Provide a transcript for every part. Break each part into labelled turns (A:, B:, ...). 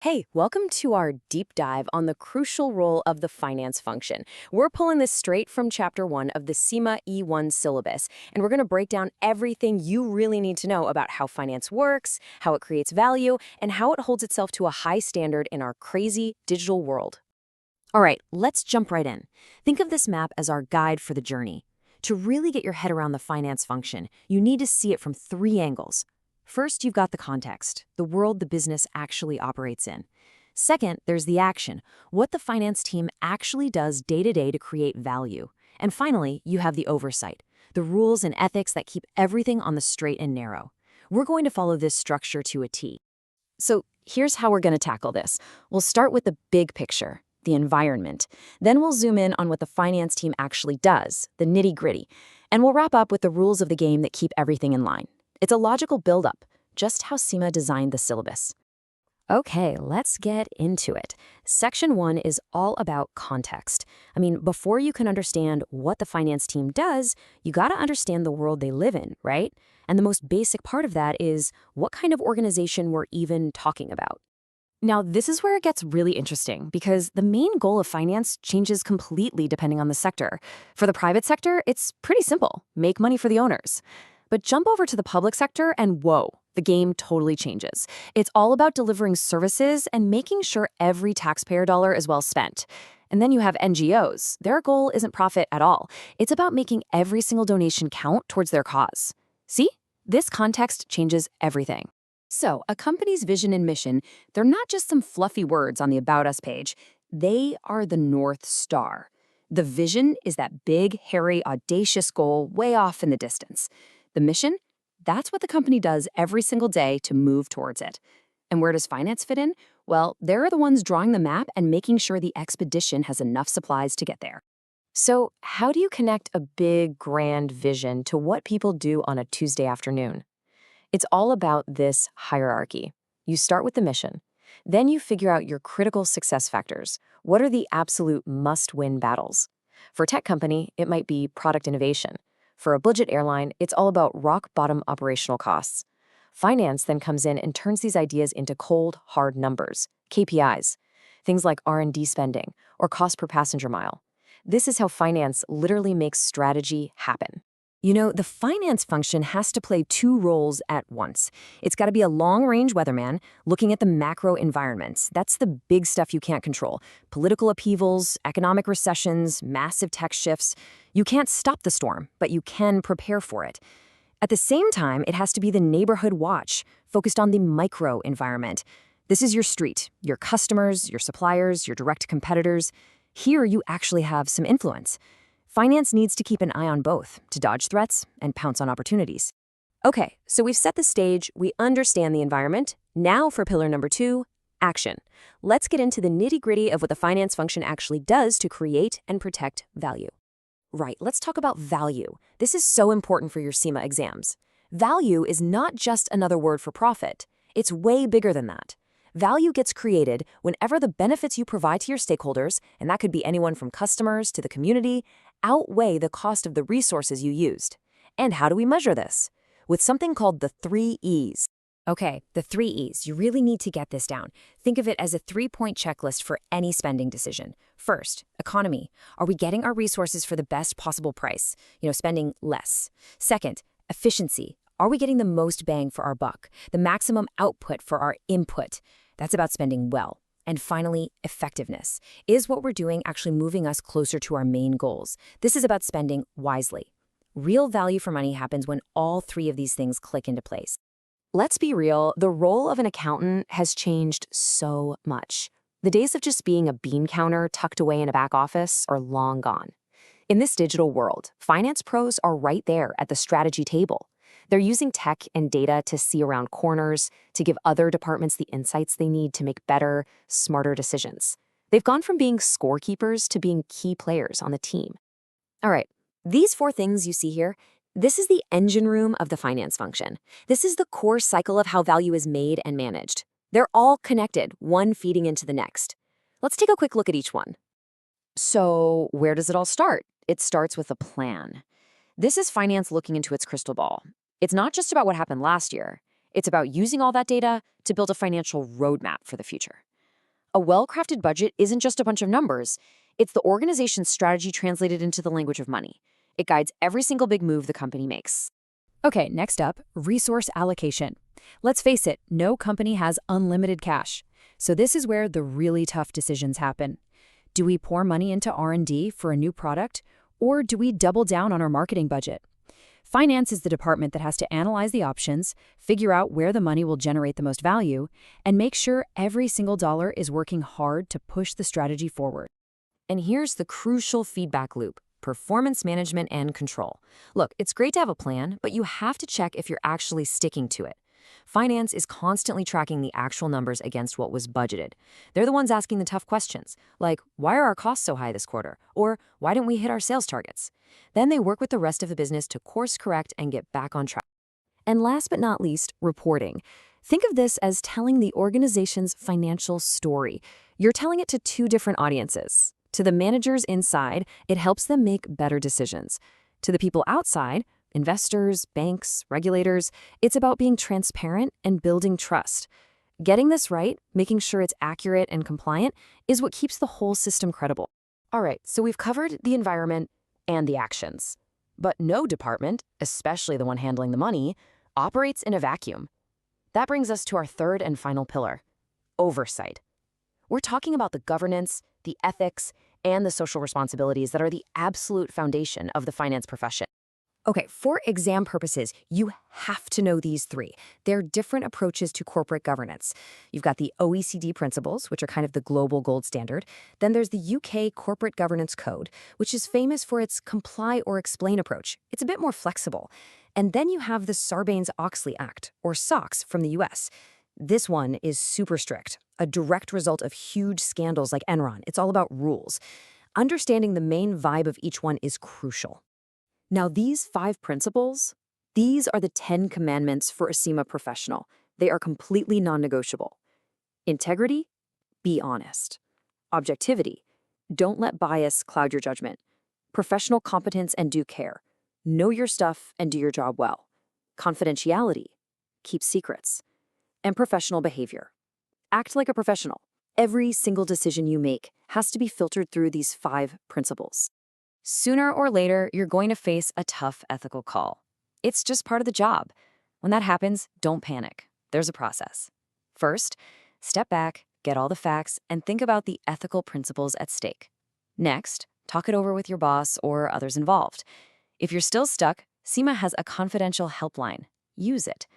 A: Hey, welcome to our deep dive on the crucial role of the finance function. We're pulling this straight from Chapter 1 of the CIMA E1 syllabus, and we're going to break down everything you really need to know about how finance works, how it creates value, and how it holds itself to a high standard in our crazy digital world. All right, let's jump right in. Think of this map as our guide for the journey. To really get your head around the finance function, you need to see it from three angles. First, you've got the context, the world the business actually operates in. Second, there's the action, what the finance team actually does day to day to create value. And finally, you have the oversight, the rules and ethics that keep everything on the straight and narrow. We're going to follow this structure to a T. So here's how we're going to tackle this. We'll start with the big picture, the environment. Then we'll zoom in on what the finance team actually does, the nitty-gritty. And we'll wrap up with the rules of the game that keep everything in line. It's a logical buildup, just how CIMA designed the syllabus. Okay, let's get into it. Section 1 is all about context. Before you can understand what the finance team does, you gotta understand the world they live in, right? And the most basic part of that is what kind of organization we're even talking about. Now, this is where it gets really interesting because the main goal of finance changes completely depending on the sector. For the private sector, it's pretty simple, make money for the owners. But jump over to the public sector and whoa, the game totally changes. It's all about delivering services and making sure every taxpayer dollar is well spent. And then you have NGOs. Their goal isn't profit at all. It's about making every single donation count towards their cause. See? This context changes everything. So, a company's vision and mission, they're not just some fluffy words on the About Us page. They are the North Star. The vision is that big, hairy, audacious goal way off in the distance. The mission? That's what the company does every single day to move towards it. And where does finance fit in? Well, they're the ones drawing the map and making sure the expedition has enough supplies to get there. So, how do you connect a big, grand vision to what people do on a Tuesday afternoon? It's all about this hierarchy. You start with the mission. Then you figure out your critical success factors. What are the absolute must-win battles? For a tech company, it might be product innovation. For a budget airline, it's all about rock-bottom operational costs. Finance then comes in and turns these ideas into cold, hard numbers, KPIs, things like R&D spending or cost per passenger mile. This is how finance literally makes strategy happen. You know, the finance function has to play two roles at once. It's got to be a long-range weatherman looking at the macro environment. That's the big stuff you can't control. Political upheavals, economic recessions, massive tech shifts. You can't stop the storm, but you can prepare for it. At the same time, it has to be the neighborhood watch, focused on the micro environment. This is your street, your customers, your suppliers, your direct competitors. Here you actually have some influence. Finance needs to keep an eye on both to dodge threats and pounce on opportunities. Okay, so we've set the stage, we understand the environment. Now for pillar number 2, action. Let's get into the nitty-gritty of what the finance function actually does to create and protect value. Right, let's talk about value. This is so important for your CIMA exams. Value is not just another word for profit. It's way bigger than that. Value gets created whenever the benefits you provide to your stakeholders, and that could be anyone from customers to the community, outweigh the cost of the resources you used. And how do we measure this? With something called the 3 E's. Okay, the 3 E's. You really need to get this down. Think of it as a 3-point checklist for any spending decision. First, economy. Are we getting our resources for the best possible price? Spending less. Second, efficiency. Are we getting the most bang for our buck? The maximum output for our input? That's about spending well. And finally, effectiveness. Is what we're doing actually moving us closer to our main goals? This is about spending wisely. Real value for money happens when all 3 of these things click into place. Let's be real, the role of an accountant has changed so much. The days of just being a bean counter tucked away in a back office are long gone. In this digital world, finance pros are right there at the strategy table. They're using tech and data to see around corners, to give other departments the insights they need to make better, smarter decisions. They've gone from being scorekeepers to being key players on the team. All right, these 4 things you see here, this is the engine room of the finance function. This is the core cycle of how value is made and managed. They're all connected, one feeding into the next. Let's take a quick look at each one. So, where does it all start? It starts with a plan. This is finance looking into its crystal ball. It's not just about what happened last year. It's about using all that data to build a financial roadmap for the future. A well-crafted budget isn't just a bunch of numbers. It's the organization's strategy translated into the language of money. It guides every single big move the company makes.
B: Okay, next up, resource allocation. Let's face it, no company has unlimited cash. So this is where the really tough decisions happen. Do we pour money into R&D for a new product, or do we double down on our marketing budget? Finance is the department that has to analyze the options, figure out where the money will generate the most value, and make sure every single dollar is working hard to push the strategy forward.
A: And here's the crucial feedback loop: performance management and control. Look, it's great to have a plan, but you have to check if you're actually sticking to it. Finance is constantly tracking the actual numbers against what was budgeted. They're the ones asking the tough questions, like, why are our costs so high this quarter? Or why didn't we hit our sales targets? Then they work with the rest of the business to course correct and get back on track. And last but not least, reporting. Think of this as telling the organization's financial story. You're telling it to two different audiences. To the managers inside, it helps them make better decisions. To the people outside, investors, banks, regulators, it's about being transparent and building trust. Getting this right, making sure it's accurate and compliant, is what keeps the whole system credible. All right, so we've covered the environment and the actions. But no department, especially the one handling the money, operates in a vacuum. That brings us to our third and final pillar: oversight. We're talking about the governance, the ethics, and the social responsibilities that are the absolute foundation of the finance profession. Okay, for exam purposes, you have to know these three. They're different approaches to corporate governance. You've got the OECD principles, which are kind of the global gold standard. Then there's the UK Corporate Governance Code, which is famous for its comply or explain approach. It's a bit more flexible. And then you have the Sarbanes-Oxley Act, or SOX, from the US. This one is super strict, a direct result of huge scandals like Enron. It's all about rules. Understanding the main vibe of each one is crucial. Now, these 5 principles, these are the 10 commandments for a CIMA professional. They are completely non-negotiable. Integrity, be honest. Objectivity, don't let bias cloud your judgment. Professional competence and due care, know your stuff and do your job well. Confidentiality, keep secrets. And professional behavior, act like a professional. Every single decision you make has to be filtered through these 5 principles. Sooner or later, you're going to face a tough ethical call. It's just part of the job. When that happens, don't panic. There's a process. First, step back, get all the facts, and think about the ethical principles at stake. Next, talk it over with your boss or others involved. If you're still stuck, CIMA has a confidential helpline. Use it.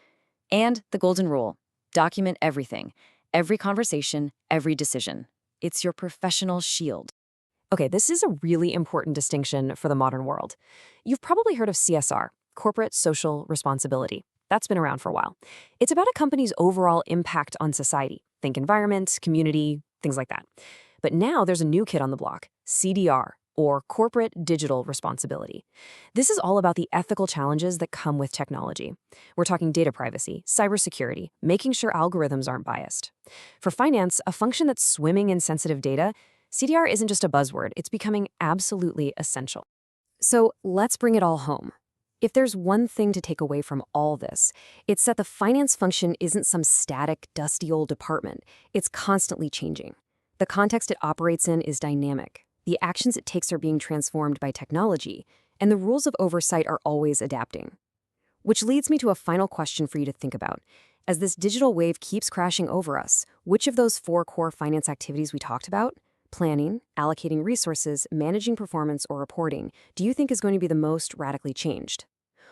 A: And the golden rule: document everything, every conversation, every decision. It's your professional shield. Okay, this is a really important distinction for the modern world. You've probably heard of CSR, corporate social responsibility. That's been around for a while. It's about a company's overall impact on society. Think environment, community, things like that. But now there's a new kid on the block: CDR, or corporate digital responsibility. This is all about the ethical challenges that come with technology. We're talking data privacy, cybersecurity, making sure algorithms aren't biased. For finance, a function that's swimming in sensitive data, CDR isn't just a buzzword, it's becoming absolutely essential. So let's bring it all home. If there's one thing to take away from all this, it's that the finance function isn't some static, dusty old department. It's constantly changing. The context it operates in is dynamic. The actions it takes are being transformed by technology, and the rules of oversight are always adapting. Which leads me to a final question for you to think about. As this digital wave keeps crashing over us, which of those 4 core finance activities we talked about, planning, allocating resources, managing performance, or reporting, do you think is going to be the most radically changed?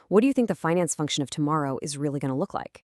A: What do you think the finance function of tomorrow is really going to look like?